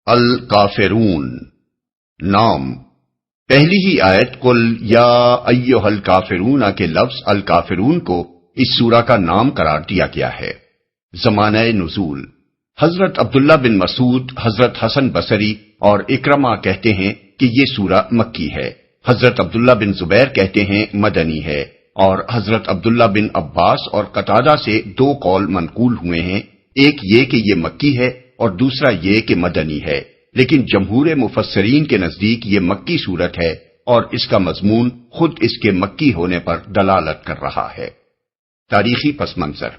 الکافرون نام۔ پہلی ہی آیت قل یا ایھا الکافرون کے لفظ الکافرون کو اس سورہ کا نام قرار دیا گیا ہے۔ زمانہ نزول: حضرت عبداللہ بن مسعود، حضرت حسن بصری اور اکرمہ کہتے ہیں کہ یہ سورہ مکی ہے۔ حضرت عبداللہ بن زبیر کہتے ہیں مدنی ہے، اور حضرت عبداللہ بن عباس اور قتادہ سے دو قول منقول ہوئے ہیں، ایک یہ کہ یہ مکی ہے اور دوسرا یہ کہ مدنی ہے، لیکن جمہور مفسرین کے نزدیک یہ مکی سورت ہے اور اس کا مضمون خود اس کے مکی ہونے پر دلالت کر رہا ہے۔ تاریخی پس منظر: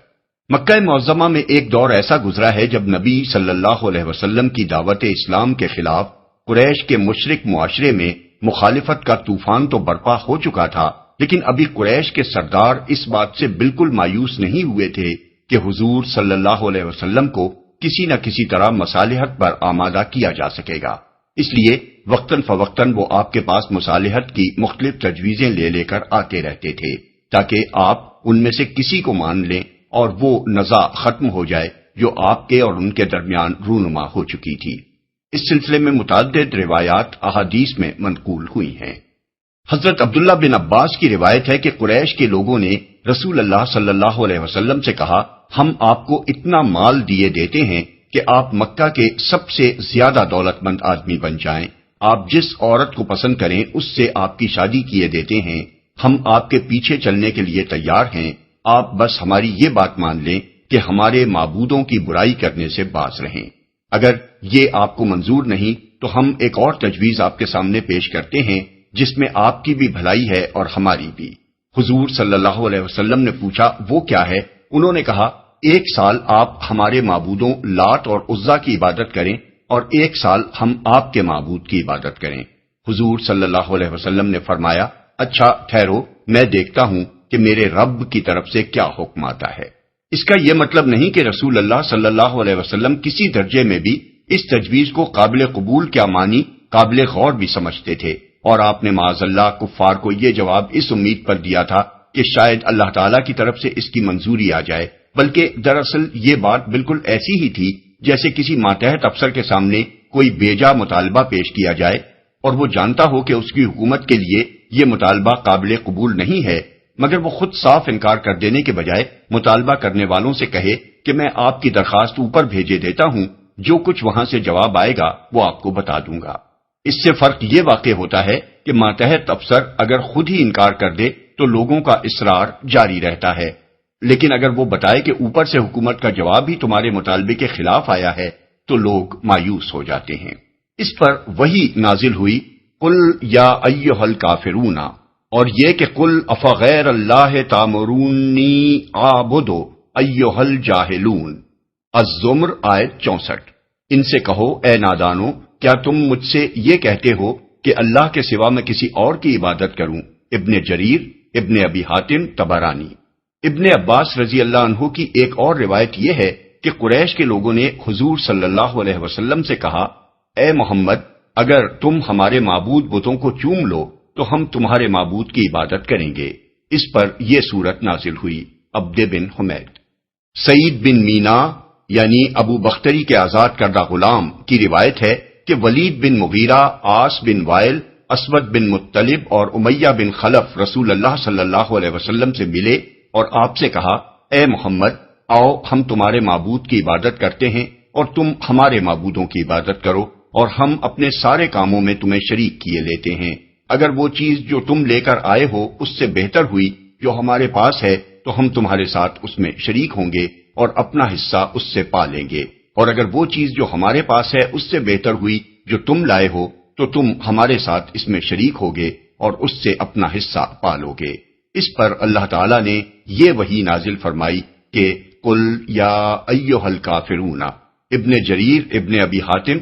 مکہ معظمہ میں ایک دور ایسا گزرا ہے جب نبی صلی اللہ علیہ وسلم کی دعوت اسلام کے خلاف قریش کے مشرک معاشرے میں مخالفت کا طوفان تو برپا ہو چکا تھا، لیکن ابھی قریش کے سردار اس بات سے بالکل مایوس نہیں ہوئے تھے کہ حضور صلی اللہ علیہ وسلم کو کسی نہ کسی طرح مصالحت پر آمادہ کیا جا سکے گا۔ اس لیے وقتاً فوقتاً وہ آپ کے پاس مصالحت کی مختلف تجویزیں لے کر آتے رہتے تھے تاکہ آپ ان میں سے کسی کو مان لیں اور وہ نزاع ختم ہو جائے جو آپ کے اور ان کے درمیان رونما ہو چکی تھی۔ اس سلسلے میں متعدد روایات احادیث میں منقول ہوئی ہیں۔ حضرت عبداللہ بن عباس کی روایت ہے کہ قریش کے لوگوں نے رسول اللہ صلی اللہ علیہ وسلم سے کہا، ہم آپ کو اتنا مال دیے دیتے ہیں کہ آپ مکہ کے سب سے زیادہ دولت مند آدمی بن جائیں، آپ جس عورت کو پسند کریں اس سے آپ کی شادی کیے دیتے ہیں، ہم آپ کے پیچھے چلنے کے لیے تیار ہیں، آپ بس ہماری یہ بات مان لیں کہ ہمارے معبودوں کی برائی کرنے سے باز رہیں۔ اگر یہ آپ کو منظور نہیں تو ہم ایک اور تجویز آپ کے سامنے پیش کرتے ہیں جس میں آپ کی بھی بھلائی ہے اور ہماری بھی۔ حضور صلی اللہ علیہ وسلم نے پوچھا وہ کیا ہے؟ انہوں نے کہا، 1 سال آپ ہمارے معبودوں لات اور عزا کی عبادت کریں اور 1 سال ہم آپ کے معبود کی عبادت کریں۔ حضور صلی اللہ علیہ وسلم نے فرمایا، اچھا ٹھہرو، میں دیکھتا ہوں کہ میرے رب کی طرف سے کیا حکم آتا ہے۔ اس کا یہ مطلب نہیں کہ رسول اللہ صلی اللہ علیہ وسلم کسی درجے میں بھی اس تجویز کو قابل قبول کیا مانی، قابل غور بھی سمجھتے تھے، اور آپ نے معاذ اللہ کفار کو یہ جواب اس امید پر دیا تھا کہ شاید اللہ تعالیٰ کی طرف سے اس کی منظوری آ جائے، بلکہ دراصل یہ بات بالکل ایسی ہی تھی جیسے کسی ماتحت افسر کے سامنے کوئی بیجا مطالبہ پیش کیا جائے اور وہ جانتا ہو کہ اس کی حکومت کے لیے یہ مطالبہ قابل قبول نہیں ہے، مگر وہ خود صاف انکار کر دینے کے بجائے مطالبہ کرنے والوں سے کہے کہ میں آپ کی درخواست اوپر بھیجے دیتا ہوں، جو کچھ وہاں سے جواب آئے گا وہ آپ کو بتا دوں گا۔ اس سے فرق یہ واقع ہوتا ہے کہ ماتحت افسر اگر خود ہی انکار کر دے تو لوگوں کا اصرار جاری رہتا ہے، لیکن اگر وہ بتائے کہ اوپر سے حکومت کا جواب ہی تمہارے مطالبے کے خلاف آیا ہے تو لوگ مایوس ہو جاتے ہیں۔ اس پر وحی نازل ہوئی، قل یا ایھا الکافرون، اور یہ کہ قل افغیر اللہ تامرونی اعبد ایھا الجاہلون۔ الزمر آیت 64۔ ان سے کہو اے نادانو، کیا تم مجھ سے یہ کہتے ہو کہ اللہ کے سوا میں کسی اور کی عبادت کروں؟ ابن جریر، ابن ابی حاتم، طبرانی۔ ابن عباس رضی اللہ عنہ کی ایک اور روایت یہ ہے کہ قریش کے لوگوں نے حضور صلی اللہ علیہ وسلم سے کہا، اے محمد، اگر تم ہمارے معبود بتوں کو چوم لو تو ہم تمہارے معبود کی عبادت کریں گے۔ اس پر یہ سورت نازل ہوئی۔ عبد بن حمید۔ سعید بن مینا یعنی ابو بختری کے آزاد کردہ غلام کی روایت ہے کہ ولید بن مغیرہ، عاص بن وائل، اسود بن مطلب اور امیہ بن خلف رسول اللہ صلی اللہ علیہ وسلم سے ملے اور آپ سے کہا، اے محمد، آؤ ہم تمہارے معبود کی عبادت کرتے ہیں اور تم ہمارے معبودوں کی عبادت کرو، اور ہم اپنے سارے کاموں میں تمہیں شریک کیے لیتے ہیں۔ اگر وہ چیز جو تم لے کر آئے ہو اس سے بہتر ہوئی جو ہمارے پاس ہے تو ہم تمہارے ساتھ اس میں شریک ہوں گے اور اپنا حصہ اس سے پا لیں گے، اور اگر وہ چیز جو ہمارے پاس ہے اس سے بہتر ہوئی جو تم لائے ہو تو تم ہمارے ساتھ اس میں شریک ہوگے اور اس سے اپنا حصہ پالو گے۔ اس پر اللہ تعالیٰ نے یہ وحی نازل فرمائی کہ قل یا ایھا الکافرون۔ ابن جریر، ابن ابی حاتم،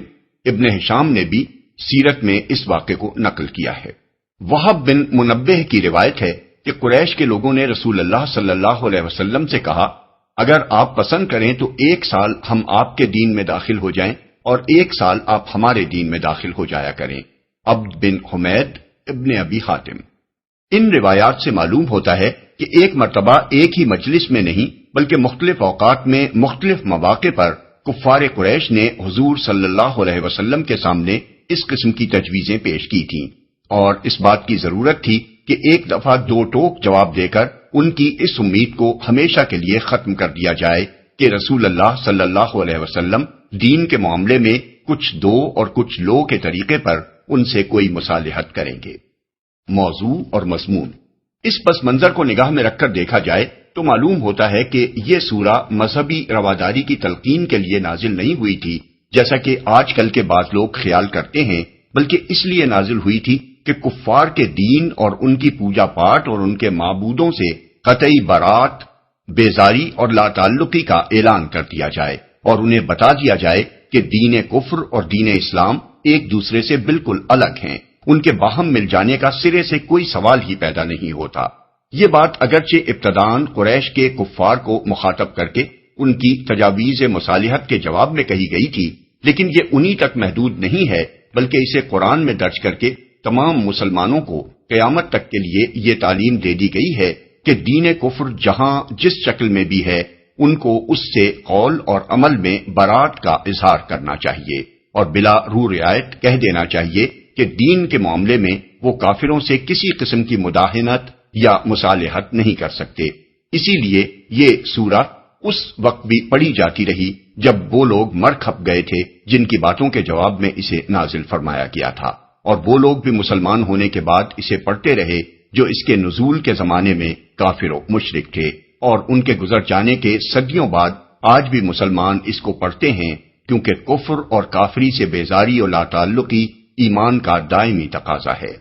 ابن ہشام نے بھی سیرت میں اس واقعے کو نقل کیا ہے۔ وہب بن منبہ کی روایت ہے کہ قریش کے لوگوں نے رسول اللہ صلی اللہ علیہ وسلم سے کہا، اگر آپ پسند کریں تو 1 سال ہم آپ کے دین میں داخل ہو جائیں اور 1 سال آپ ہمارے دین میں داخل ہو جایا کریں۔ عبد بن حمید، ابن ابی حاتم۔ ان روایات سے معلوم ہوتا ہے کہ ایک مرتبہ ایک ہی مجلس میں نہیں بلکہ مختلف اوقات میں مختلف مواقع پر کفار قریش نے حضور صلی اللہ علیہ وسلم کے سامنے اس قسم کی تجویزیں پیش کی تھیں، اور اس بات کی ضرورت تھی کہ ایک دفعہ دو ٹوک جواب دے کر ان کی اس امید کو ہمیشہ کے لیے ختم کر دیا جائے کہ رسول اللہ صلی اللہ علیہ وسلم دین کے معاملے میں کچھ دو اور کچھ لو کے طریقے پر ان سے کوئی مصالحت کریں گے۔ موضوع اور مضمون۔ اس پس منظر کو نگاہ میں رکھ کر دیکھا جائے تو معلوم ہوتا ہے کہ یہ سورہ مذہبی رواداری کی تلقین کے لیے نازل نہیں ہوئی تھی جیسا کہ آج کل کے بعض لوگ خیال کرتے ہیں، بلکہ اس لیے نازل ہوئی تھی کہ کفار کے دین اور ان کی پوجا پاٹ اور ان کے معبودوں سے قطعی برات، بیزاری اور لا تعلقی کا اعلان کر دیا جائے اور انہیں بتا دیا جائے کہ دین کفر اور دین اسلام ایک دوسرے سے بالکل الگ ہیں، ان کے باہم مل جانے کا سرے سے کوئی سوال ہی پیدا نہیں ہوتا۔ یہ بات اگرچہ ابتداً قریش کے کفار کو مخاطب کر کے ان کی تجاویز مصالحت کے جواب میں کہی گئی تھی، لیکن یہ انہی تک محدود نہیں ہے، بلکہ اسے قرآن میں درج کر کے تمام مسلمانوں کو قیامت تک کے لیے یہ تعلیم دے دی گئی ہے کہ دین کفر جہاں جس شکل میں بھی ہے ان کو اس سے قول اور عمل میں برات کا اظہار کرنا چاہیے اور بلا رو رعایت کہہ دینا چاہیے کہ دین کے معاملے میں وہ کافروں سے کسی قسم کی مداہنت یا مصالحت نہیں کر سکتے۔ اسی لیے یہ سورہ اس وقت بھی پڑھی جاتی رہی جب وہ لوگ مر کھپ گئے تھے جن کی باتوں کے جواب میں اسے نازل فرمایا گیا تھا، اور وہ لوگ بھی مسلمان ہونے کے بعد اسے پڑھتے رہے جو اس کے نزول کے زمانے میں کافر و مشرک تھے، اور ان کے گزر جانے کے صدیوں بعد آج بھی مسلمان اس کو پڑھتے ہیں، کیونکہ کفر اور کافری سے بیزاری اور لا تعلقی ایمان کا دائمی تقاضا ہے۔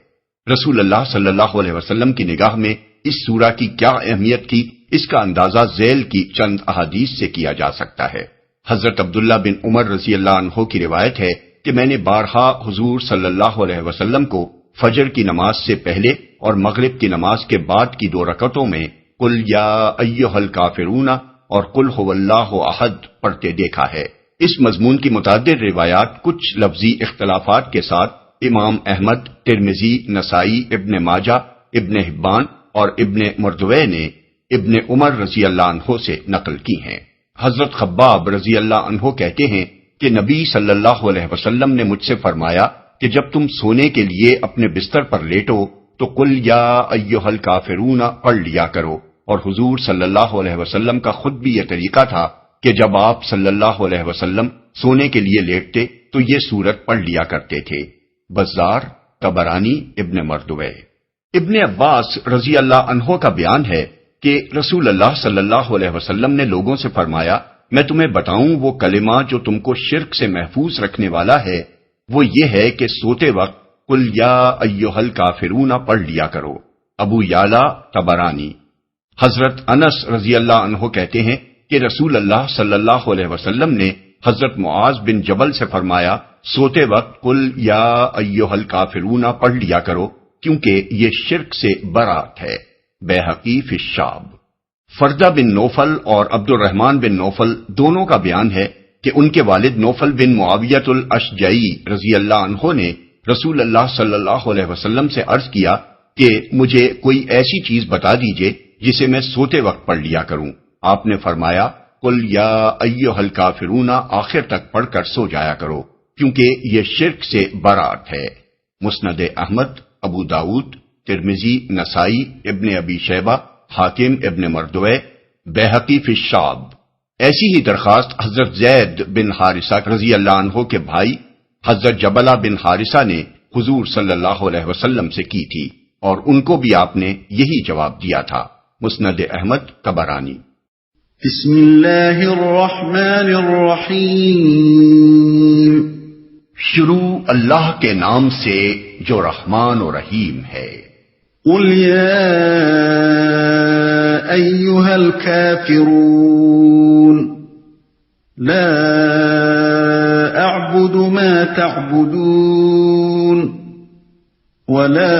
رسول اللہ صلی اللہ علیہ وسلم کی نگاہ میں اس سورہ کی کیا اہمیت تھی، اس کا اندازہ ذیل کی چند احادیث سے کیا جا سکتا ہے۔ حضرت عبداللہ بن عمر رضی اللہ عنہ کی روایت ہے کہ میں نے بارہا حضور صلی اللہ علیہ وسلم کو فجر کی نماز سے پہلے اور مغرب کی نماز کے بعد کی 2 رکعتوں میں قل یا ایھا الکافرون اور قل ھو اللہ احد پڑھتے دیکھا ہے۔ اس مضمون کی متعدد روایات کچھ لفظی اختلافات کے ساتھ امام احمد، ترمذی، نسائی، ابن ماجہ، ابن حبان اور ابن مردوے نے ابن عمر رضی اللہ عنہ سے نقل کی ہیں۔ حضرت خباب رضی اللہ عنہ کہتے ہیں کہ نبی صلی اللہ علیہ وسلم نے مجھ سے فرمایا کہ جب تم سونے کے لیے اپنے بستر پر لیٹو تو قل یا ایھا الکافرون پڑھ لیا کرو، اور حضور صلی اللہ علیہ وسلم کا خود بھی یہ طریقہ تھا کہ جب آپ صلی اللہ علیہ وسلم سونے کے لیے لیٹتے تو یہ سورت پڑھ لیا کرتے تھے۔ بزار، طبرانی، ابن مردوے۔ ابن عباس رضی اللہ عنہ کا بیان ہے کہ رسول اللہ صلی اللہ علیہ وسلم نے لوگوں سے فرمایا، میں تمہیں بتاؤں وہ کلمہ جو تم کو شرک سے محفوظ رکھنے والا ہے، وہ یہ ہے کہ سوتے وقت قل یا ایھا الکافرون پڑھ لیا کرو۔ ابو یعلا، طبرانی۔ حضرت انس رضی اللہ عنہ کہتے ہیں کہ رسول اللہ صلی اللہ علیہ وسلم نے حضرت معاذ بن جبل سے فرمایا، سوتے وقت قل یا ایھا الکافرون پڑھ لیا کرو کیونکہ یہ شرک سے برات ہے۔ بیہقی فی الشعب۔ فردہ بن نوفل اور عبد الرحمن بن نوفل دونوں کا بیان ہے کہ ان کے والد نوفل بن معاویۃ الاشجعی رضی اللہ عنہ نے رسول اللہ صلی اللہ علیہ وسلم سے عرض کیا کہ مجھے کوئی ایسی چیز بتا دیجئے جسے میں سوتے وقت پڑھ لیا کروں۔ آپ نے فرمایا، قل یا ایھا الکافرون آخر تک پڑھ کر سو جایا کرو کیونکہ یہ شرک سے برات ہے۔ مسند احمد، ابو داؤد، ترمذی، نسائی، ابن ابی شیبہ، حاکم ابن مردوے، بیہقی فی الشعب۔ ایسی ہی درخواست حضرت زید بن حارثہ رضی اللہ عنہ کے بھائی حضرت جبلہ بن حارثہ نے حضور صلی اللہ علیہ وسلم سے کی تھی، اور ان کو بھی آپ نے یہی جواب دیا تھا۔ مسند احمد، طبرانی۔ بسم اللہ الرحمن الرحیم۔ شروع اللہ کے نام سے جو رحمان و رحیم ہے۔ قل یا ایھا الکافرون لا اعبد ما تعبدون ولا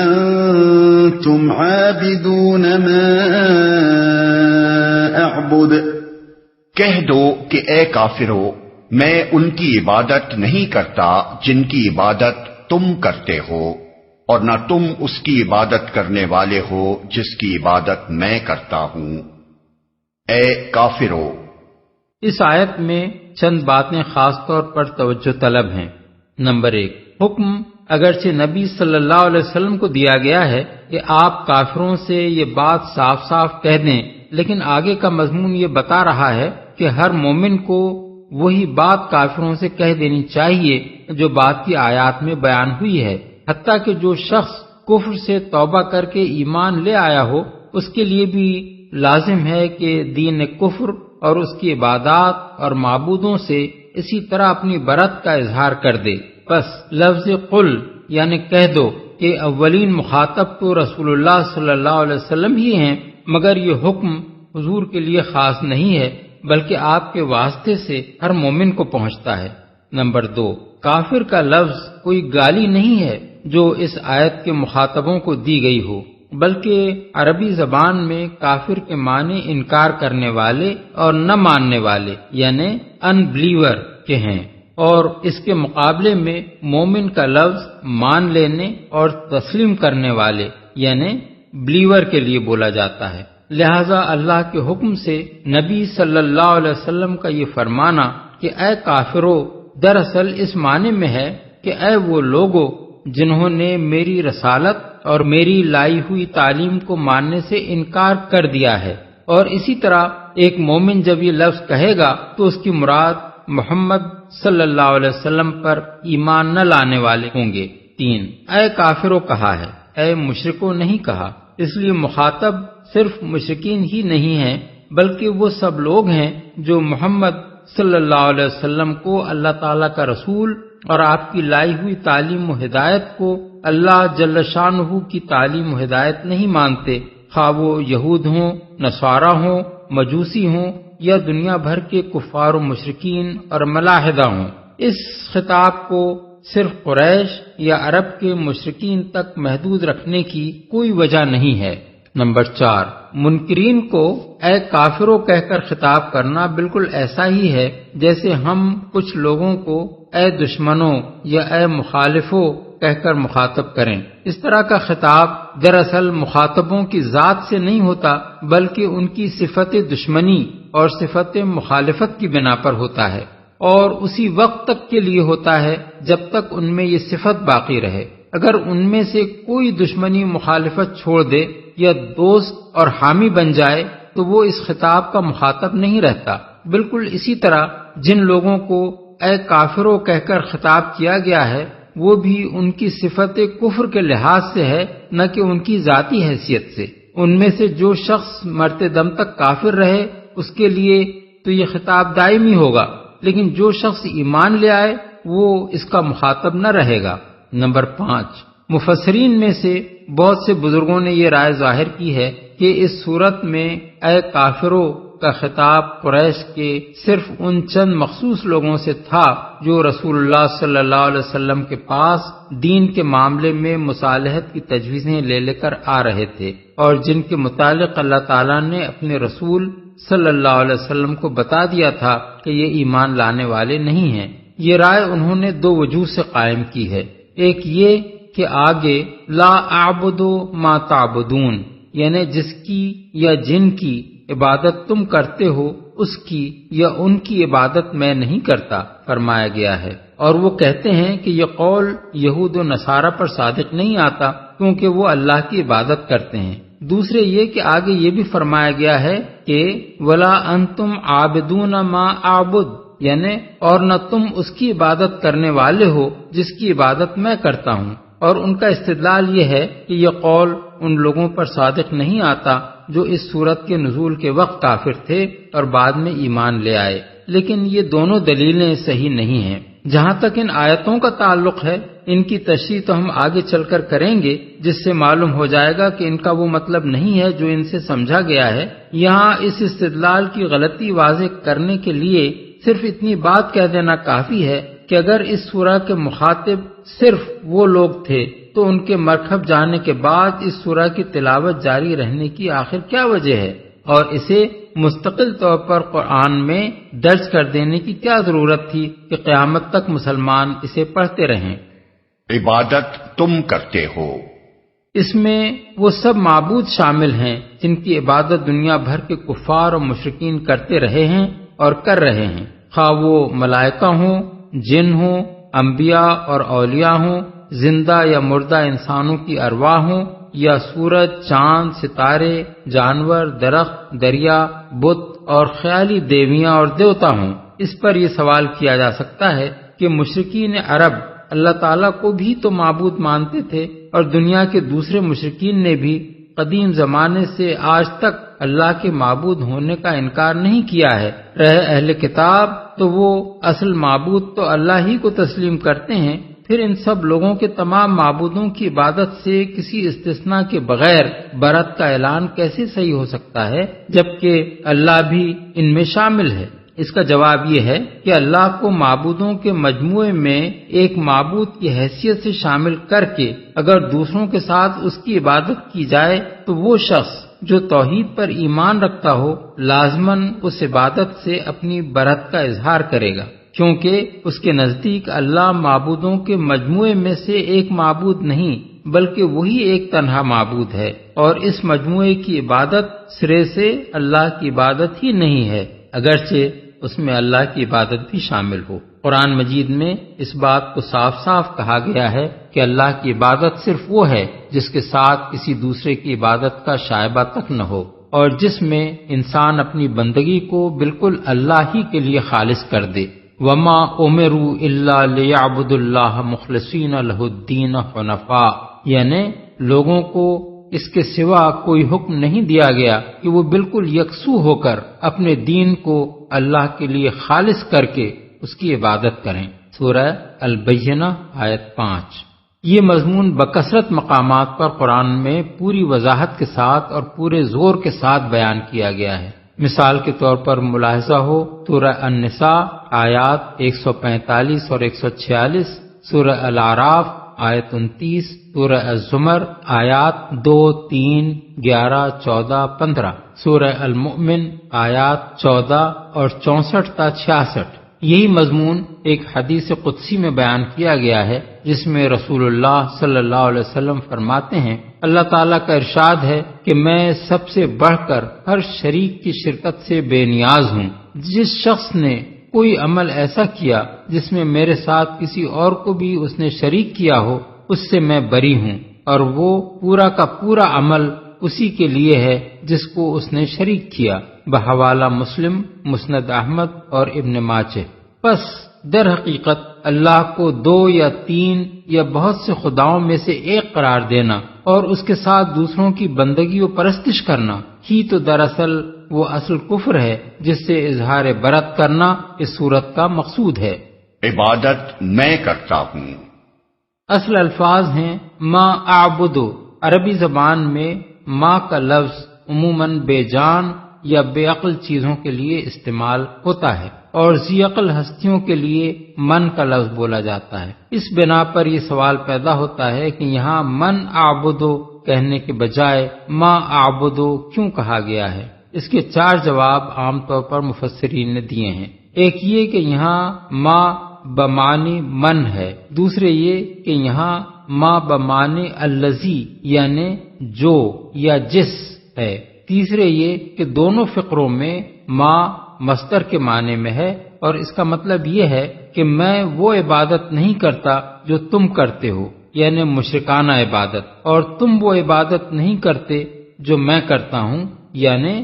انتم عابدون ما اعبد۔ کہہ دو کہ اے کافرو، میں ان کی عبادت نہیں کرتا جن کی عبادت تم کرتے ہو، اور نہ تم اس کی عبادت کرنے والے ہو جس کی عبادت میں کرتا ہوں۔ اے کافرو، اس آیت میں چند باتیں خاص طور پر توجہ طلب ہیں۔ نمبر 1، حکم اگرچہ نبی صلی اللہ علیہ وسلم کو دیا گیا ہے کہ آپ کافروں سے یہ بات صاف صاف کہہ دیں، لیکن آگے کا مضمون یہ بتا رہا ہے کہ ہر مومن کو وہی بات کافروں سے کہہ دینی چاہیے جو بات کی آیات میں بیان ہوئی ہے، حتیٰ کہ جو شخص کفر سے توبہ کر کے ایمان لے آیا ہو اس کے لیے بھی لازم ہے کہ دین کفر اور اس کی عبادات اور معبودوں سے اسی طرح اپنی برت کا اظہار کر دے۔ بس لفظ قل یعنی کہہ دو کہ اولین مخاطب تو رسول اللہ صلی اللہ علیہ وسلم ہی ہیں، مگر یہ حکم حضور کے لیے خاص نہیں ہے بلکہ آپ کے واسطے سے ہر مومن کو پہنچتا ہے۔ نمبر 2، کافر کا لفظ کوئی گالی نہیں ہے جو اس آیت کے مخاطبوں کو دی گئی ہو، بلکہ عربی زبان میں کافر کے معنی انکار کرنے والے اور نہ ماننے والے یعنی ان بلیور کے ہیں، اور اس کے مقابلے میں مومن کا لفظ مان لینے اور تسلیم کرنے والے یعنی بلیور کے لیے بولا جاتا ہے۔ لہذا اللہ کے حکم سے نبی صلی اللہ علیہ وسلم کا یہ فرمانا کہ اے کافرو دراصل اس معنی میں ہے کہ اے وہ لوگو جنہوں نے میری رسالت اور میری لائی ہوئی تعلیم کو ماننے سے انکار کر دیا ہے، اور اسی طرح ایک مومن جب یہ لفظ کہے گا تو اس کی مراد محمد صلی اللہ علیہ وسلم پر ایمان نہ لانے والے ہوں گے۔ 3، اے کافروں کہا ہے، اے مشرکوں نہیں کہا، اس لیے مخاطب صرف مشرکین ہی نہیں ہیں بلکہ وہ سب لوگ ہیں جو محمد صلی اللہ علیہ وسلم کو اللہ تعالیٰ کا رسول اور آپ کی لائی ہوئی تعلیم و ہدایت کو اللہ جل شانہ کی تعلیم و ہدایت نہیں مانتے، خواہ وہ یہود ہوں، نصارہ ہوں، مجوسی ہوں یا دنیا بھر کے کفار و مشرکین اور ملاحدہ ہوں۔ اس خطاب کو صرف قریش یا عرب کے مشرکین تک محدود رکھنے کی کوئی وجہ نہیں ہے۔ نمبر 4، منکرین کو اے کافروں کہہ کر خطاب کرنا بالکل ایسا ہی ہے جیسے ہم کچھ لوگوں کو اے دشمنوں یا اے مخالفوں کہہ کر مخاطب کریں۔ اس طرح کا خطاب دراصل مخاطبوں کی ذات سے نہیں ہوتا بلکہ ان کی صفت دشمنی اور صفت مخالفت کی بنا پر ہوتا ہے، اور اسی وقت تک کے لیے ہوتا ہے جب تک ان میں یہ صفت باقی رہے۔ اگر ان میں سے کوئی دشمنی مخالفت چھوڑ دے یا دوست اور حامی بن جائے تو وہ اس خطاب کا مخاطب نہیں رہتا۔ بالکل اسی طرح جن لوگوں کو اے کافروں کہہ کر خطاب کیا گیا ہے وہ بھی ان کی صفت کفر کے لحاظ سے ہے نہ کہ ان کی ذاتی حیثیت سے۔ ان میں سے جو شخص مرتے دم تک کافر رہے اس کے لیے تو یہ خطاب دائمی ہوگا، لیکن جو شخص ایمان لے آئے وہ اس کا مخاطب نہ رہے گا۔ نمبر 5، مفسرین میں سے بہت سے بزرگوں نے یہ رائے ظاہر کی ہے کہ اس صورت میں اے کافروں کا خطاب قریش کے صرف ان چند مخصوص لوگوں سے تھا جو رسول اللہ صلی اللہ علیہ وسلم کے پاس دین کے معاملے میں مصالحت کی تجویزیں لے کر آ رہے تھے، اور جن کے متعلق اللہ تعالیٰ نے اپنے رسول صلی اللہ علیہ وسلم کو بتا دیا تھا کہ یہ ایمان لانے والے نہیں ہیں۔ یہ رائے انہوں نے 2 وجوہ سے قائم کی ہے۔ ایک یہ کہ آگے لا اعبد ما تعبدون یعنی جس کی یا جن کی عبادت تم کرتے ہو اس کی یا ان کی عبادت میں نہیں کرتا فرمایا گیا ہے، اور وہ کہتے ہیں کہ یہ قول یہود و نصارہ پر صادق نہیں آتا کیونکہ وہ اللہ کی عبادت کرتے ہیں۔ دوسرے یہ کہ آگے یہ بھی فرمایا گیا ہے کہ ولا انتم عابدون ما اعبد یعنی اور نہ تم اس کی عبادت کرنے والے ہو جس کی عبادت میں کرتا ہوں، اور ان کا استدلال یہ ہے کہ یہ قول ان لوگوں پر صادق نہیں آتا جو اس صورت کے نزول کے وقت کافر تھے اور بعد میں ایمان لے آئے، لیکن یہ دونوں دلیلیں صحیح نہیں ہیں۔ جہاں تک ان آیتوں کا تعلق ہے ان کی تشریح تو ہم آگے چل کر کریں گے جس سے معلوم ہو جائے گا کہ ان کا وہ مطلب نہیں ہے جو ان سے سمجھا گیا ہے۔ یہاں اس استدلال کی غلطی واضح کرنے کے لیے صرف اتنی بات کہہ دینا کافی ہے کہ اگر اس سورہ کے مخاطب صرف وہ لوگ تھے تو ان کے مرکب جانے کے بعد اس سورہ کی تلاوت جاری رہنے کی آخر کیا وجہ ہے، اور اسے مستقل طور پر قرآن میں درج کر دینے کی کیا ضرورت تھی کہ قیامت تک مسلمان اسے پڑھتے رہیں۔ عبادت تم کرتے ہو، اس میں وہ سب معبود شامل ہیں جن کی عبادت دنیا بھر کے کفار اور مشرکین کرتے رہے ہیں، اور کر رہے ہیں، خواہ وہ ملائکہ ہوں، جن ہوں، انبیاء اور اولیاء ہوں، زندہ یا مردہ انسانوں کی ارواح ہوں، یا سورج، چاند، ستارے، جانور، درخت، دریا، بت اور خیالی دیویاں اور دیوتا ہوں۔ اس پر یہ سوال کیا جا سکتا ہے کہ مشرکین عرب اللہ تعالیٰ کو بھی تو معبود مانتے تھے، اور دنیا کے دوسرے مشرکین نے بھی قدیم زمانے سے آج تک اللہ کے معبود ہونے کا انکار نہیں کیا ہے۔ رہے اہل کتاب تو وہ اصل معبود تو اللہ ہی کو تسلیم کرتے ہیں، پھر ان سب لوگوں کے تمام معبودوں کی عبادت سے کسی استثناء کے بغیر برت کا اعلان کیسے صحیح ہو سکتا ہے، جبکہ اللہ بھی ان میں شامل ہے؟ اس کا جواب یہ ہے کہ اللہ کو معبودوں کے مجموعے میں ایک معبود کی حیثیت سے شامل کر کے اگر دوسروں کے ساتھ اس کی عبادت کی جائے تو وہ شخص جو توحید پر ایمان رکھتا ہو لازماً اس عبادت سے اپنی برت کا اظہار کرے گا، کیونکہ اس کے نزدیک اللہ معبودوں کے مجموعے میں سے ایک معبود نہیں بلکہ وہی ایک تنہا معبود ہے، اور اس مجموعے کی عبادت سرے سے اللہ کی عبادت ہی نہیں ہے، اگرچہ اس میں اللہ کی عبادت بھی شامل ہو۔ قرآن مجید میں اس بات کو صاف صاف کہا گیا ہے کہ اللہ کی عبادت صرف وہ ہے جس کے ساتھ کسی دوسرے کی عبادت کا شائبہ تک نہ ہو، اور جس میں انسان اپنی بندگی کو بالکل اللہ ہی کے لیے خالص کر دے۔ وما امروا الا ليعبدوا الله مخلصین له الدین حنفاء، یعنی لوگوں کو اس کے سوا کوئی حکم نہیں دیا گیا کہ وہ بالکل یکسو ہو کر اپنے دین کو اللہ کے لیے خالص کر کے اس کی عبادت کریں۔ سورہ البینہ آیت 5۔ یہ مضمون بکثرت مقامات پر قرآن میں پوری وضاحت کے ساتھ اور پورے زور کے ساتھ بیان کیا گیا ہے۔ مثال کے طور پر ملاحظہ ہو سورہ النساء آیات 145 اور 146، سورہ الاعراف آیت 29، سورہ الزمر آیات 2، 3، 11، 14، 15، سورہ المؤمن آیات 14 اور 64 تا 66۔ یہی مضمون ایک حدیث قدسی میں بیان کیا گیا ہے جس میں رسول اللہ صلی اللہ علیہ وسلم فرماتے ہیں، اللہ تعالیٰ کا ارشاد ہے کہ میں سب سے بڑھ کر ہر شریک کی شرکت سے بے نیاز ہوں۔ جس شخص نے کوئی عمل ایسا کیا جس میں میرے ساتھ کسی اور کو بھی اس نے شریک کیا ہو، اس سے میں بری ہوں، اور وہ پورا کا پورا عمل اسی کے لیے ہے جس کو اس نے شریک کیا۔ بحوالہ مسلم، مسند احمد اور ابن ماجہ۔ پس در حقیقت اللہ کو 2 یا 3 یا بہت سے خداؤں میں سے ایک قرار دینا اور اس کے ساتھ دوسروں کی بندگی و پرستش کرنا ہی تو دراصل وہ اصل کفر ہے جس سے اظہار برت کرنا اس صورت کا مقصود ہے۔ عبادت میں کرتا ہوں۔ اصل الفاظ ہیں ما اعبدو۔ عربی زبان میں ما کا لفظ عموماً بے جان یا بے عقل چیزوں کے لیے استعمال ہوتا ہے، اور ذی عقل ہستیوں کے لیے من کا لفظ بولا جاتا ہے۔ اس بنا پر یہ سوال پیدا ہوتا ہے کہ یہاں من اعبدو کہنے کے بجائے ما اعبدو کیوں کہا گیا ہے؟ اس کے 4 جواب عام طور پر مفسرین نے دیے ہیں۔ ایک یہ کہ یہاں ما بمعنی من ہے، دوسرے یہ کہ یہاں ما بمعنی الذی یعنی جو یا جس ہے، تیسرے یہ کہ دونوں فقروں میں ما مصدر کے معنی میں ہے، اور اس کا مطلب یہ ہے کہ میں وہ عبادت نہیں کرتا جو تم کرتے ہو، یعنی مشرکانہ عبادت، اور تم وہ عبادت نہیں کرتے جو میں کرتا ہوں، یعنی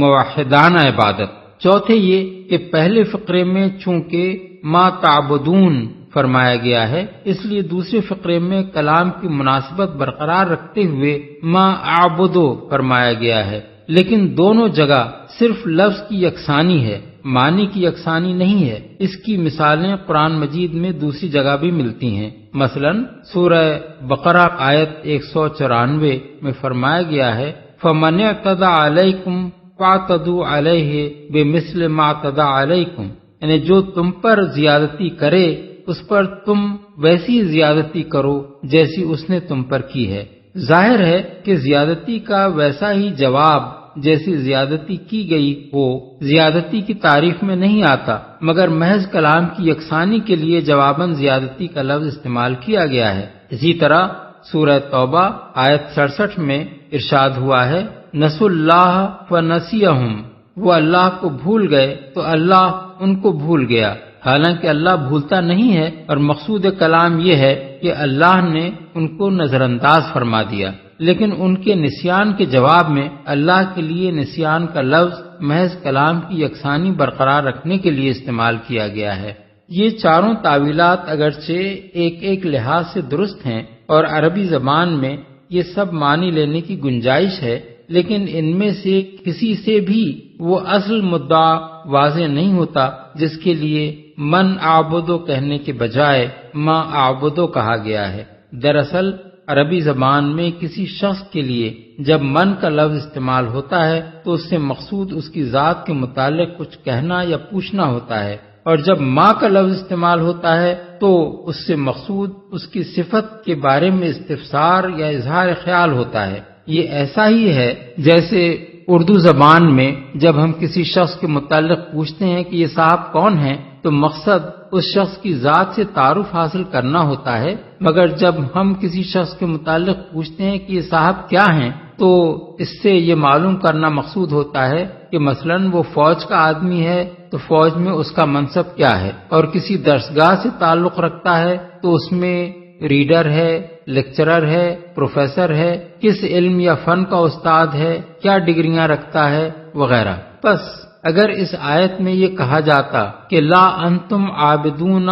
موحدانہ عبادت۔ چوتھے یہ کہ پہلے فقرے میں چونکہ ما تعبدون فرمایا گیا ہے، اس لیے دوسرے فقرے میں کلام کی مناسبت برقرار رکھتے ہوئے ما اعبدو فرمایا گیا ہے، لیکن دونوں جگہ صرف لفظ کی یکسانی ہے، معنی کی یکسانی نہیں ہے۔ اس کی مثالیں قرآن مجید میں دوسری جگہ بھی ملتی ہیں۔ مثلا سورہ بقرہ آیت 194 میں فرمایا گیا ہے فَمَنِ اعْتَدَىٰ عَلَيْكُمْ فَاعْتَدُوا عَلَيْهِ بِمِثْلِ مَا اعْتَدَىٰ عَلَيْكُمْ، یعنی جو تم پر زیادتی کرے اس پر تم ویسی زیادتی کرو جیسی اس نے تم پر کی ہے۔ ظاہر ہے کہ زیادتی کا ویسا ہی جواب جیسی زیادتی کی گئی ہو زیادتی کی تعریف میں نہیں آتا، مگر محض کلام کی یکسانی کے لیے جواباً زیادتی کا لفظ استعمال کیا گیا ہے۔ اسی طرح سورہ توبہ آیت 67 میں ارشاد ہوا ہے نسوا اللہ فنسیہم، وہ اللہ کو بھول گئے تو اللہ ان کو بھول گیا، حالانکہ اللہ بھولتا نہیں ہے، اور مقصود کلام یہ ہے کہ اللہ نے ان کو نظر انداز فرما دیا، لیکن ان کے نسیان کے جواب میں اللہ کے لیے نسیان کا لفظ محض کلام کی یکسانی برقرار رکھنے کے لیے استعمال کیا گیا ہے۔ یہ چاروں تعویلات اگرچہ ایک ایک لحاظ سے درست ہیں اور عربی زبان میں یہ سب معنی لینے کی گنجائش ہے، لیکن ان میں سے کسی سے بھی وہ اصل مدعا واضح نہیں ہوتا جس کے لیے من اعبدو کہنے کے بجائے ما اعبدو کہا گیا ہے۔ دراصل عربی زبان میں کسی شخص کے لیے جب من کا لفظ استعمال ہوتا ہے تو اس سے مقصود اس کی ذات کے متعلق کچھ کہنا یا پوچھنا ہوتا ہے، اور جب ما کا لفظ استعمال ہوتا ہے تو اس سے مقصود اس کی صفت کے بارے میں استفسار یا اظہار خیال ہوتا ہے۔ یہ ایسا ہی ہے جیسے اردو زبان میں جب ہم کسی شخص کے متعلق پوچھتے ہیں کہ یہ صاحب کون ہیں تو مقصد اس شخص کی ذات سے تعارف حاصل کرنا ہوتا ہے، مگر جب ہم کسی شخص کے متعلق پوچھتے ہیں کہ یہ صاحب کیا ہیں تو اس سے یہ معلوم کرنا مقصود ہوتا ہے کہ مثلاً وہ فوج کا آدمی ہے تو فوج میں اس کا منصب کیا ہے، اور کسی درسگاہ سے تعلق رکھتا ہے تو اس میں ریڈر ہے، لیکچرر ہے، پروفیسر ہے، کس علم یا فن کا استاد ہے، کیا ڈگریاں رکھتا ہے وغیرہ۔ بس اگر اس آیت میں یہ کہا جاتا کہ لا انتم عابدون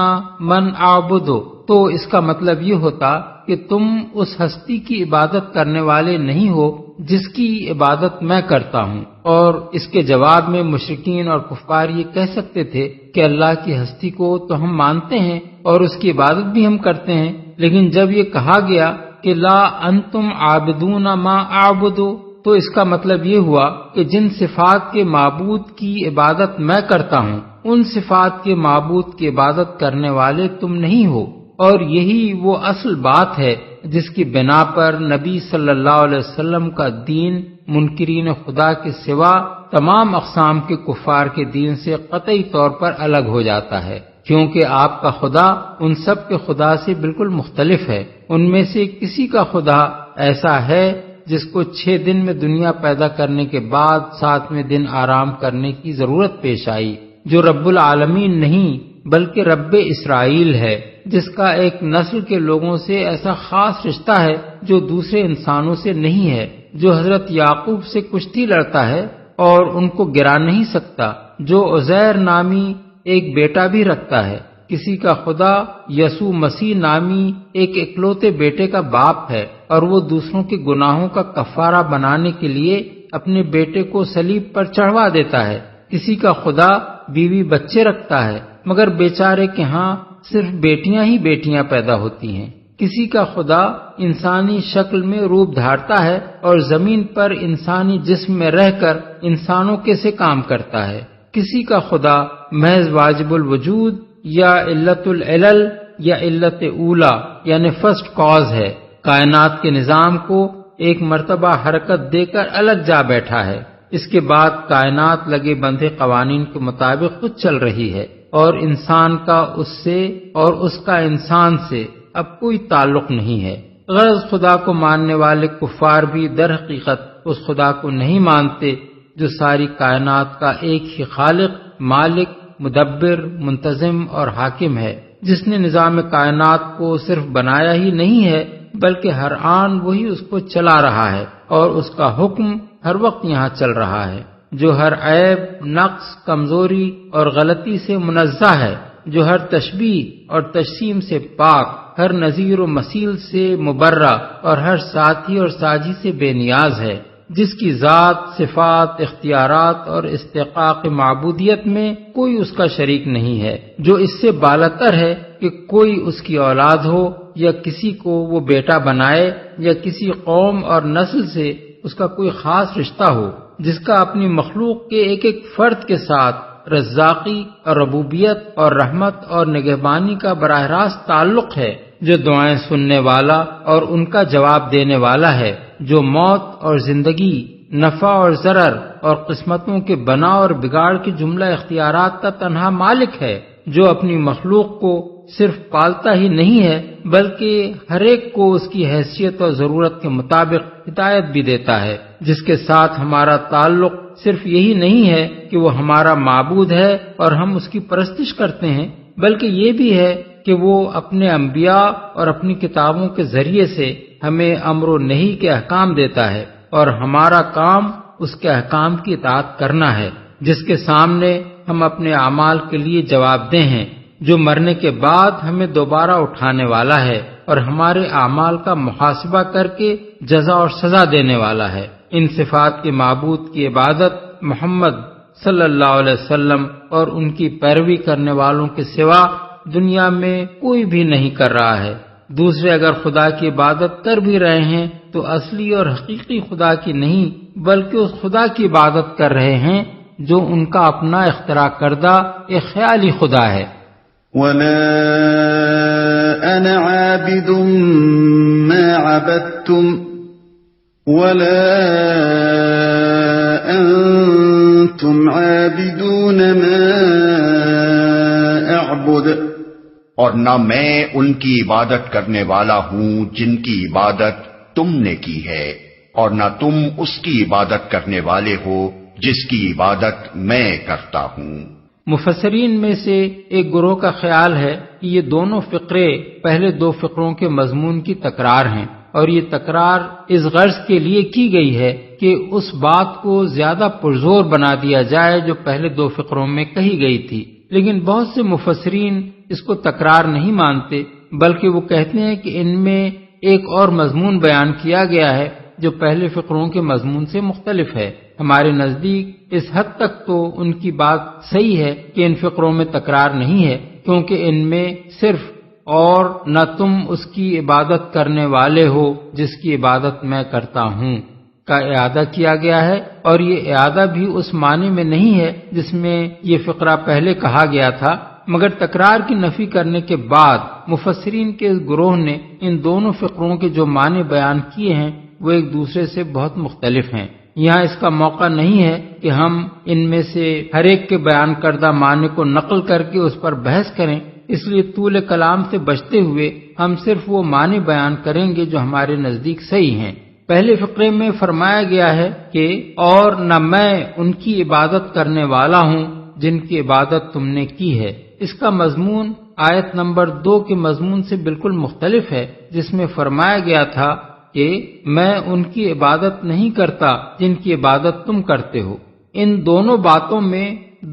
من اعبدو تو اس کا مطلب یہ ہوتا کہ تم اس ہستی کی عبادت کرنے والے نہیں ہو جس کی عبادت میں کرتا ہوں، اور اس کے جواب میں مشرکین اور کفار یہ کہہ سکتے تھے کہ اللہ کی ہستی کو تو ہم مانتے ہیں اور اس کی عبادت بھی ہم کرتے ہیں، لیکن جب یہ کہا گیا کہ لا انتم عابدون ما اعبدو تو اس کا مطلب یہ ہوا کہ جن صفات کے معبود کی عبادت میں کرتا ہوں ان صفات کے معبود کی عبادت کرنے والے تم نہیں ہو، اور یہی وہ اصل بات ہے جس کی بنا پر نبی صلی اللہ علیہ وسلم کا دین منکرین خدا کے سوا تمام اقسام کے کفار کے دین سے قطعی طور پر الگ ہو جاتا ہے، کیونکہ آپ کا خدا ان سب کے خدا سے بالکل مختلف ہے۔ ان میں سے کسی کا خدا ایسا ہے جس کو 6 دن میں دنیا پیدا کرنے کے بعد 7ویں دن آرام کرنے کی ضرورت پیش آئی، جو رب العالمین نہیں بلکہ رب اسرائیل ہے، جس کا ایک نسل کے لوگوں سے ایسا خاص رشتہ ہے جو دوسرے انسانوں سے نہیں ہے، جو حضرت یعقوب سے کشتی لڑتا ہے اور ان کو گرا نہیں سکتا، جو عزیر نامی ایک بیٹا بھی رکھتا ہے۔ کسی کا خدا یسوع مسیح نامی ایک اکلوتے بیٹے کا باپ ہے، اور وہ دوسروں کے گناہوں کا کفارہ بنانے کے لیے اپنے بیٹے کو صلیب پر چڑھوا دیتا ہے۔ کسی کا خدا بیوی بچے رکھتا ہے، مگر بیچارے کے ہاں صرف بیٹیاں ہی بیٹیاں پیدا ہوتی ہیں۔ کسی کا خدا انسانی شکل میں روپ دھارتا ہے اور زمین پر انسانی جسم میں رہ کر انسانوں کے سے کام کرتا ہے۔ کسی کا خدا محض واجب الوجود یا علت العلل یا علت اولا یعنی فرسٹ کاز ہے، کائنات کے نظام کو ایک مرتبہ حرکت دے کر الگ جا بیٹھا ہے، اس کے بعد کائنات لگے بندھے قوانین کے مطابق خود چل رہی ہے، اور انسان کا اس سے اور اس کا انسان سے اب کوئی تعلق نہیں ہے۔ غرض خدا کو ماننے والے کفار بھی در حقیقت اس خدا کو نہیں مانتے جو ساری کائنات کا ایک ہی خالق، مالک، مدبر، منتظم اور حاکم ہے، جس نے نظام کائنات کو صرف بنایا ہی نہیں ہے بلکہ ہر آن وہی اس کو چلا رہا ہے، اور اس کا حکم ہر وقت یہاں چل رہا ہے، جو ہر عیب، نقص، کمزوری اور غلطی سے منزہ ہے، جو ہر تشبیہ اور تجسیم سے پاک، ہر نظیر و مثیل سے مبرہ اور ہر ساتھی اور ساجی سے بے نیاز ہے، جس کی ذات، صفات، اختیارات اور استحقاق معبودیت میں کوئی اس کا شریک نہیں ہے، جو اس سے بالاتر ہے کہ کوئی اس کی اولاد ہو یا کسی کو وہ بیٹا بنائے یا کسی قوم اور نسل سے اس کا کوئی خاص رشتہ ہو، جس کا اپنی مخلوق کے ایک ایک فرد کے ساتھ رزاقی اور ربوبیت اور رحمت اور نگہبانی کا براہ راست تعلق ہے، جو دعائیں سننے والا اور ان کا جواب دینے والا ہے، جو موت اور زندگی، نفع اور ضرر اور قسمتوں کے بنا اور بگاڑ کے جملہ اختیارات کا تنہا مالک ہے، جو اپنی مخلوق کو صرف پالتا ہی نہیں ہے بلکہ ہر ایک کو اس کی حیثیت اور ضرورت کے مطابق ہدایت بھی دیتا ہے، جس کے ساتھ ہمارا تعلق صرف یہی نہیں ہے کہ وہ ہمارا معبود ہے اور ہم اس کی پرستش کرتے ہیں، بلکہ یہ بھی ہے کہ وہ اپنے انبیاء اور اپنی کتابوں کے ذریعے سے ہمیں امر و نہی کے احکام دیتا ہے، اور ہمارا کام اس کے احکام کی اطاعت کرنا ہے، جس کے سامنے ہم اپنے اعمال کے لیے جواب دہ ہیں، جو مرنے کے بعد ہمیں دوبارہ اٹھانے والا ہے اور ہمارے اعمال کا محاسبہ کر کے جزا اور سزا دینے والا ہے۔ ان صفات کے معبود کی عبادت محمد صلی اللہ علیہ وسلم اور ان کی پیروی کرنے والوں کے سوا دنیا میں کوئی بھی نہیں کر رہا ہے۔ دوسرے اگر خدا کی عبادت کر بھی رہے ہیں تو اصلی اور حقیقی خدا کی نہیں، بلکہ اس خدا کی عبادت کر رہے ہیں جو ان کا اپنا اختراع کردہ ایک خیالی خدا ہے۔ وَلَا أَنَا عَابِدٌ مَا عَبَدتُّمْ وَلَا أَنْتُمْ عَابِدُونَ مَا أَعْبُدُ، اور نہ میں ان کی عبادت کرنے والا ہوں جن کی عبادت تم نے کی ہے، اور نہ تم اس کی عبادت کرنے والے ہو جس کی عبادت میں کرتا ہوں۔ مفسرین میں سے ایک گروہ کا خیال ہے کہ یہ دونوں فقرے پہلے دو فقروں کے مضمون کی تکرار ہیں، اور یہ تکرار اس غرض کے لیے کی گئی ہے کہ اس بات کو زیادہ پرزور بنا دیا جائے جو پہلے دو فقروں میں کہی گئی تھی، لیکن بہت سے مفسرین اس کو تکرار نہیں مانتے، بلکہ وہ کہتے ہیں کہ ان میں ایک اور مضمون بیان کیا گیا ہے جو پہلے فقروں کے مضمون سے مختلف ہے۔ ہمارے نزدیک اس حد تک تو ان کی بات صحیح ہے کہ ان فقروں میں تکرار نہیں ہے، کیونکہ ان میں صرف اور نہ تم اس کی عبادت کرنے والے ہو جس کی عبادت میں کرتا ہوں کا اعادہ کیا گیا ہے، اور یہ اعادہ بھی اس معنی میں نہیں ہے جس میں یہ فقرہ پہلے کہا گیا تھا، مگر تکرار کی نفی کرنے کے بعد مفسرین کے اس گروہ نے ان دونوں فقروں کے جو معنی بیان کیے ہیں وہ ایک دوسرے سے بہت مختلف ہیں۔ یہاں اس کا موقع نہیں ہے کہ ہم ان میں سے ہر ایک کے بیان کردہ معنی کو نقل کر کے اس پر بحث کریں، اس لیے طول کلام سے بچتے ہوئے ہم صرف وہ معنی بیان کریں گے جو ہمارے نزدیک صحیح ہیں۔ پہلے فقرے میں فرمایا گیا ہے کہ اور نہ میں ان کی عبادت کرنے والا ہوں جن کی عبادت تم نے کی ہے۔ اس کا مضمون آیت نمبر 2 کے مضمون سے بالکل مختلف ہے، جس میں فرمایا گیا تھا کہ میں ان کی عبادت نہیں کرتا جن کی عبادت تم کرتے ہو۔ ان دونوں باتوں میں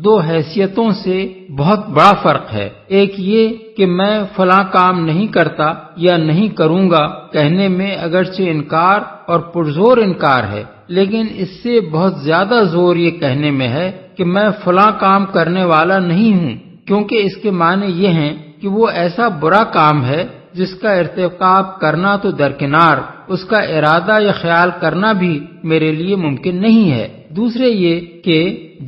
دو حیثیتوں سے بہت بڑا فرق ہے۔ ایک یہ کہ میں فلاں کام نہیں کرتا یا نہیں کروں گا کہنے میں اگرچہ انکار اور پرزور انکار ہے، لیکن اس سے بہت زیادہ زور یہ کہنے میں ہے کہ میں فلاں کام کرنے والا نہیں ہوں، کیونکہ اس کے معنی یہ ہیں کہ وہ ایسا برا کام ہے جس کا ارتکاب کرنا تو درکنار، اس کا ارادہ یا خیال کرنا بھی میرے لیے ممکن نہیں ہے۔ دوسرے یہ کہ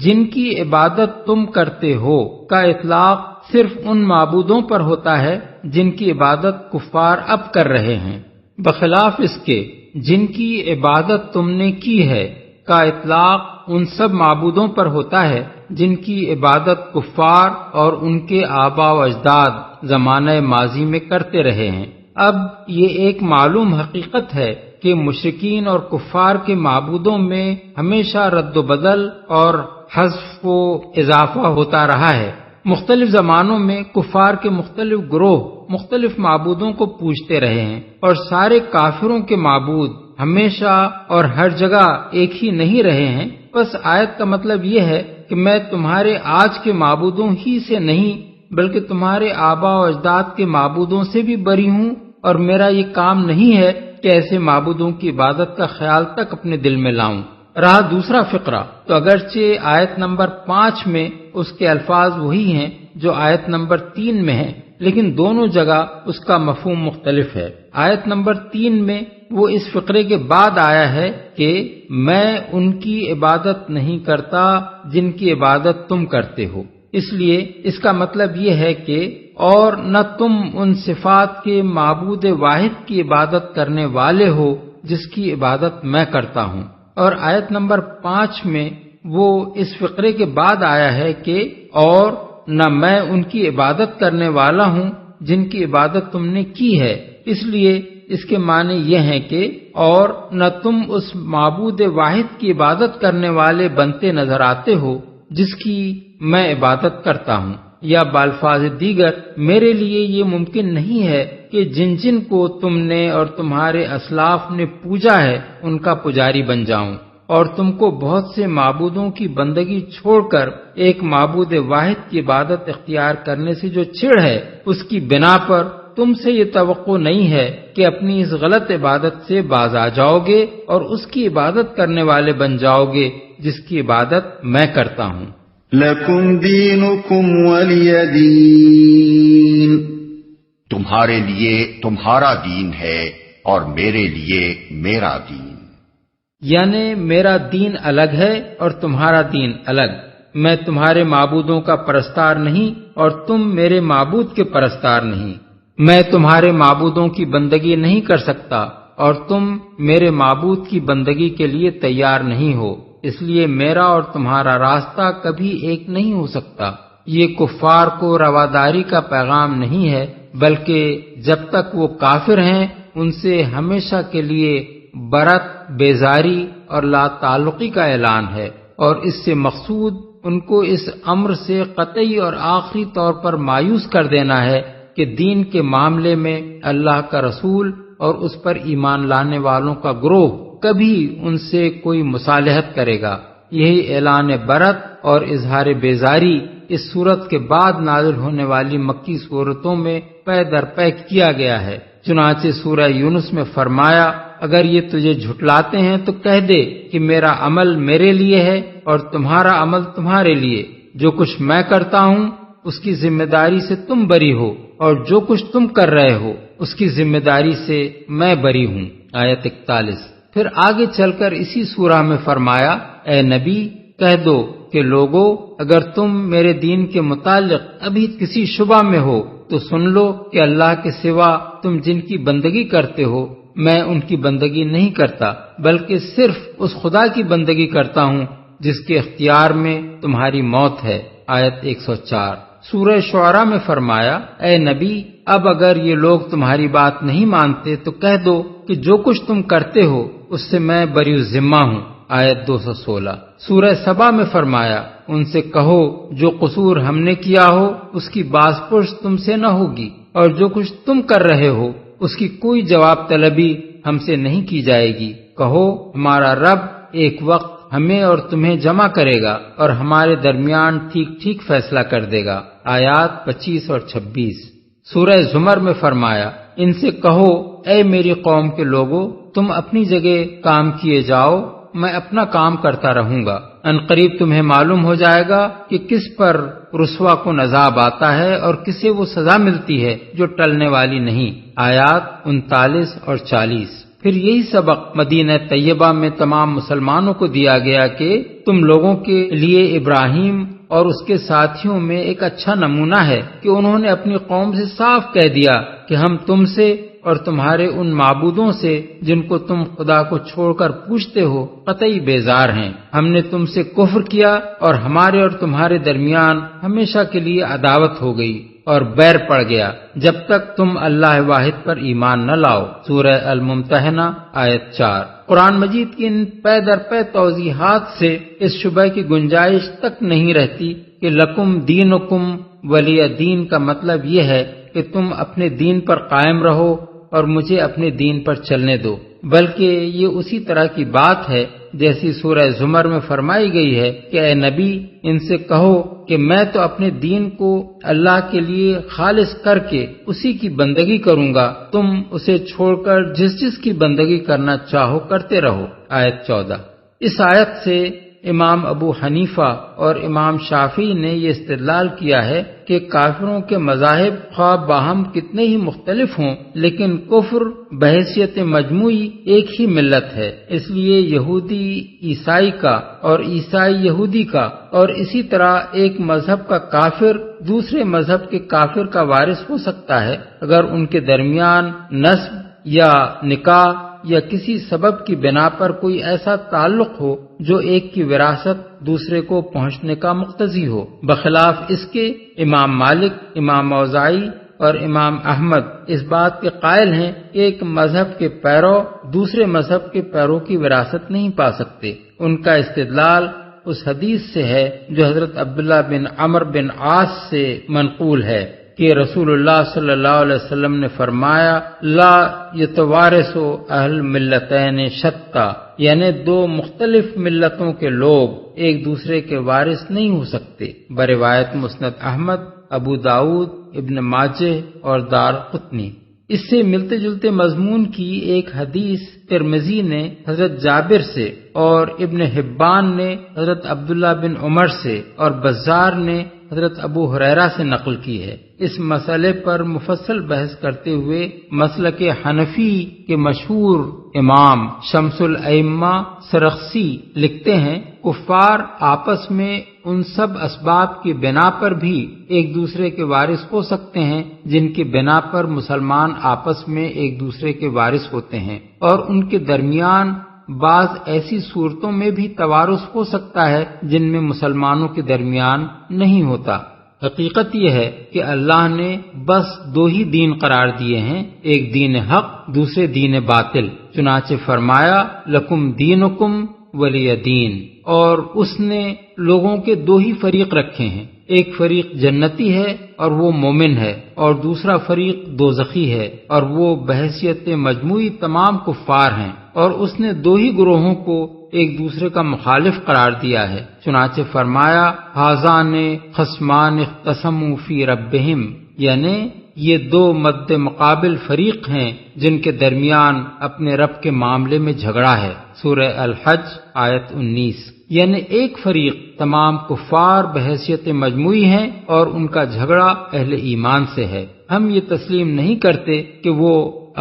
جن کی عبادت تم کرتے ہو کا اطلاق صرف ان معبودوں پر ہوتا ہے جن کی عبادت کفار اب کر رہے ہیں، بخلاف اس کے جن کی عبادت تم نے کی ہے کا اطلاق ان سب معبودوں پر ہوتا ہے جن کی عبادت کفار اور ان کے آباء و اجداد زمانہ ماضی میں کرتے رہے ہیں۔ اب یہ ایک معلوم حقیقت ہے کہ مشرکین اور کفار کے معبودوں میں ہمیشہ رد و بدل اور حذف و اضافہ ہوتا رہا ہے۔ مختلف زمانوں میں کفار کے مختلف گروہ مختلف معبودوں کو پوجتے رہے ہیں، اور سارے کافروں کے معبود ہمیشہ اور ہر جگہ ایک ہی نہیں رہے ہیں۔ بس آیت کا مطلب یہ ہے کہ میں تمہارے آج کے معبودوں ہی سے نہیں بلکہ تمہارے آباء و اجداد کے معبودوں سے بھی بری ہوں، اور میرا یہ کام نہیں ہے کہ ایسے معبودوں کی عبادت کا خیال تک اپنے دل میں لاؤں۔ رہا دوسرا فقرہ، تو اگرچہ آیت نمبر 5 میں اس کے الفاظ وہی ہیں جو آیت نمبر 3 میں ہیں، لیکن دونوں جگہ اس کا مفہوم مختلف ہے۔ آیت نمبر 3 میں وہ اس فقرے کے بعد آیا ہے کہ میں ان کی عبادت نہیں کرتا جن کی عبادت تم کرتے ہو، اس لیے اس کا مطلب یہ ہے کہ اور نہ تم ان صفات کے معبود واحد کی عبادت کرنے والے ہو جس کی عبادت میں کرتا ہوں۔ اور آیت نمبر 5 میں وہ اس فقرے کے بعد آیا ہے کہ اور نہ میں ان کی عبادت کرنے والا ہوں جن کی عبادت تم نے کی ہے، اس لیے اس کے معنی یہ ہیں کہ اور نہ تم اس معبود واحد کی عبادت کرنے والے بنتے نظر آتے ہو جس کی میں عبادت کرتا ہوں، یا بالفاظ دیگر میرے لیے یہ ممکن نہیں ہے کہ جن جن کو تم نے اور تمہارے اسلاف نے پوجا ہے ان کا پجاری بن جاؤں، اور تم کو بہت سے معبودوں کی بندگی چھوڑ کر ایک معبود واحد کی عبادت اختیار کرنے سے جو چڑ ہے اس کی بنا پر تم سے یہ توقع نہیں ہے کہ اپنی اس غلط عبادت سے باز آ جاؤ گے اور اس کی عبادت کرنے والے بن جاؤ گے جس کی عبادت میں کرتا ہوں۔ لَكُمْ دِينُكُمْ وَلِيَ دِينِ، تمہارے لیے تمہارا دین ہے اور میرے لیے میرا دین۔ یعنی میرا دین الگ ہے اور تمہارا دین الگ، میں تمہارے معبودوں کا پرستار نہیں اور تم میرے معبود کے پرستار نہیں، میں تمہارے معبودوں کی بندگی نہیں کر سکتا اور تم میرے معبود کی بندگی کے لیے تیار نہیں ہو، اس لیے میرا اور تمہارا راستہ کبھی ایک نہیں ہو سکتا۔ یہ کفار کو رواداری کا پیغام نہیں ہے، بلکہ جب تک وہ کافر ہیں ان سے ہمیشہ کے لیے برت، بیزاری اور لا تعلقی کا اعلان ہے، اور اس سے مقصود ان کو اس امر سے قطعی اور آخری طور پر مایوس کر دینا ہے کہ دین کے معاملے میں اللہ کا رسول اور اس پر ایمان لانے والوں کا گروہ کبھی ان سے کوئی مصالحت کرے گا۔ یہی اعلان برت اور اظہار بیزاری اس سورت کے بعد نازل ہونے والی مکی سورتوں میں پے در پے کیا گیا ہے۔ چنانچہ سورہ یونس میں فرمایا، اگر یہ تجھے جھٹلاتے ہیں تو کہہ دے کہ میرا عمل میرے لیے ہے اور تمہارا عمل تمہارے لیے، جو کچھ میں کرتا ہوں اس کی ذمہ داری سے تم بری ہو اور جو کچھ تم کر رہے ہو اس کی ذمہ داری سے میں بری ہوں۔ آیت 41۔ پھر آگے چل کر اسی سورہ میں فرمایا، اے نبی کہہ دو کہ لوگو اگر تم میرے دین کے متعلق ابھی کسی شبہ میں ہو تو سن لو کہ اللہ کے سوا تم جن کی بندگی کرتے ہو میں ان کی بندگی نہیں کرتا، بلکہ صرف اس خدا کی بندگی کرتا ہوں جس کے اختیار میں تمہاری موت ہے۔ آیت 104۔ سورہ شعراء میں فرمایا، اے نبی اب اگر یہ لوگ تمہاری بات نہیں مانتے تو کہہ دو کہ جو کچھ تم کرتے ہو اس سے میں بری الذمہ ہوں۔ آیت 216۔ سورہ سبا میں فرمایا، ان سے کہو جو قصور ہم نے کیا ہو اس کی باز پرس تم سے نہ ہوگی، اور جو کچھ تم کر رہے ہو اس کی کوئی جواب طلبی ہم سے نہیں کی جائے گی۔ کہو ہمارا رب ایک وقت ہمیں اور تمہیں جمع کرے گا اور ہمارے درمیان ٹھیک ٹھیک فیصلہ کر دے گا۔ آیات 25 اور 26۔ سورہ زمر میں فرمایا، ان سے کہو اے میری قوم کے لوگو تم اپنی جگہ کام کیے جاؤ، میں اپنا کام کرتا رہوں گا، عنقریب تمہیں معلوم ہو جائے گا کہ کس پر رسوا کن عذاب آتا ہے اور کسے وہ سزا ملتی ہے جو ٹلنے والی نہیں۔ آیات 39 اور 40۔ پھر یہی سبق مدینہ طیبہ میں تمام مسلمانوں کو دیا گیا کہ تم لوگوں کے لیے ابراہیم اور اس کے ساتھیوں میں ایک اچھا نمونہ ہے کہ انہوں نے اپنی قوم سے صاف کہہ دیا کہ ہم تم سے اور تمہارے ان معبودوں سے جن کو تم خدا کو چھوڑ کر پوچھتے ہو قطعی بیزار ہیں۔ ہم نے تم سے کفر کیا اور ہمارے اور تمہارے درمیان ہمیشہ کے لیے عداوت ہو گئی اور بیر پڑ گیا جب تک تم اللہ واحد پر ایمان نہ لاؤ۔ سورہ الممتحنہ آیت 4۔ قرآن مجید کی ان پے در پے توضیحات سے اس شبہ کی گنجائش تک نہیں رہتی کہ لکم دینکم ولی دین کا مطلب یہ ہے کہ تم اپنے دین پر قائم رہو اور مجھے اپنے دین پر چلنے دو، بلکہ یہ اسی طرح کی بات ہے جیسی سورہ زمر میں فرمائی گئی ہے کہ اے نبی ان سے کہو کہ میں تو اپنے دین کو اللہ کے لیے خالص کر کے اسی کی بندگی کروں گا، تم اسے چھوڑ کر جس جس کی بندگی کرنا چاہو کرتے رہو۔ آیت 14۔ اس آیت سے امام ابو حنیفہ اور امام شافعی نے یہ استدلال کیا ہے کہ کافروں کے مذاہب خواہ باہم کتنے ہی مختلف ہوں لیکن کفر بحیثیت مجموعی ایک ہی ملت ہے، اس لیے یہودی عیسائی کا اور عیسائی یہودی کا اور اسی طرح ایک مذہب کا کافر دوسرے مذہب کے کافر کا وارث ہو سکتا ہے اگر ان کے درمیان نسب یا نکاح یا کسی سبب کی بنا پر کوئی ایسا تعلق ہو جو ایک کی وراثت دوسرے کو پہنچنے کا مقتضی ہو۔ بخلاف اس کے امام مالک، امام اوزاعی اور امام احمد اس بات کے قائل ہیں کہ ایک مذہب کے پیرو دوسرے مذہب کے پیرو کی وراثت نہیں پا سکتے۔ ان کا استدلال اس حدیث سے ہے جو حضرت عبداللہ بن عمرو بن عاص سے منقول ہے کہ رسول اللہ صلی اللہ علیہ وسلم نے فرمایا لا یتوارث اہل ملتین شتا، یعنی دو مختلف ملتوں کے لوگ ایک دوسرے کے وارث نہیں ہو سکتے۔ بروایت مسند احمد، ابو داؤد، ابن ماجہ اور دارقطنی۔ اس سے ملتے جلتے مضمون کی ایک حدیث ترمذی نے حضرت جابر سے اور ابن حبان نے حضرت عبداللہ بن عمر سے اور بزار نے حضرت ابو ہریرہ سے نقل کی ہے۔ اس مسئلے پر مفصل بحث کرتے ہوئے مسلک حنفی کے مشہور امام شمس الائمہ سرخسی لکھتے ہیں کفار آپس میں ان سب اسباب کی بنا پر بھی ایک دوسرے کے وارث ہو سکتے ہیں جن کی بنا پر مسلمان آپس میں ایک دوسرے کے وارث ہوتے ہیں، اور ان کے درمیان بعض ایسی صورتوں میں بھی توارث ہو سکتا ہے جن میں مسلمانوں کے درمیان نہیں ہوتا۔ حقیقت یہ ہے کہ اللہ نے بس دو ہی دین قرار دیے ہیں، ایک دین حق، دوسرے دین باطل، چنانچہ فرمایا لکم دینکم ولی دین، اور اس نے لوگوں کے دو ہی فریق رکھے ہیں، ایک فریق جنتی ہے اور وہ مومن ہے، اور دوسرا فریق دوزخی ہے اور وہ بحیثیت مجموعی تمام کفار ہیں، اور اس نے دو ہی گروہوں کو ایک دوسرے کا مخالف قرار دیا ہے، چنانچہ فرمایا ھذان خصمان اختصموا فی ربہم، یعنی یہ دو مد مقابل فریق ہیں جن کے درمیان اپنے رب کے معاملے میں جھگڑا ہے۔ سورہ الحج آیت 19۔ یعنی ایک فریق تمام کفار بحیثیت مجموعی ہیں اور ان کا جھگڑا اہل ایمان سے ہے۔ ہم یہ تسلیم نہیں کرتے کہ وہ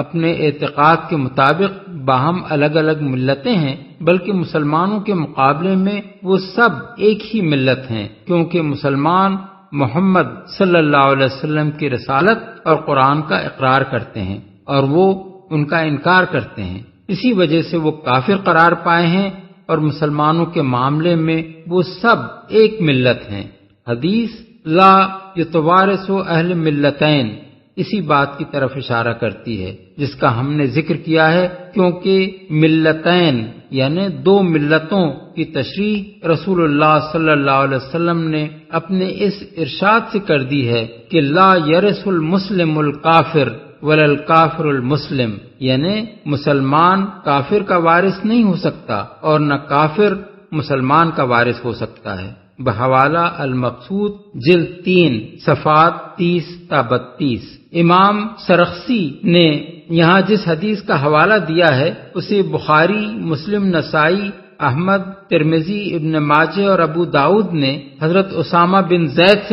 اپنے اعتقاد کے مطابق باہم الگ الگ ملتیں ہیں، بلکہ مسلمانوں کے مقابلے میں وہ سب ایک ہی ملت ہیں، کیونکہ مسلمان محمد صلی اللہ علیہ وسلم کی رسالت اور قرآن کا اقرار کرتے ہیں اور وہ ان کا انکار کرتے ہیں، اسی وجہ سے وہ کافر قرار پائے ہیں اور مسلمانوں کے معاملے میں وہ سب ایک ملت ہیں۔ حدیث لا یتوارث اہل ملتین اسی بات کی طرف اشارہ کرتی ہے جس کا ہم نے ذکر کیا ہے، کیونکہ ملتین یعنی دو ملتوں کی تشریح رسول اللہ صلی اللہ علیہ وسلم نے اپنے اس ارشاد سے کر دی ہے کہ لا یرث المسلم الکافر ولا الکافر المسلم، یعنی مسلمان کافر کا وارث نہیں ہو سکتا اور نہ کافر مسلمان کا وارث ہو سکتا ہے۔ بحوالہ المقصود جلد 3 صفحات 30 تا 32۔ امام سرخسی نے یہاں جس حدیث کا حوالہ دیا ہے اسے بخاری، مسلم، نسائی، احمد، ترمذی، ابن ماجہ اور ابو داؤد نے حضرت اسامہ بن زید سے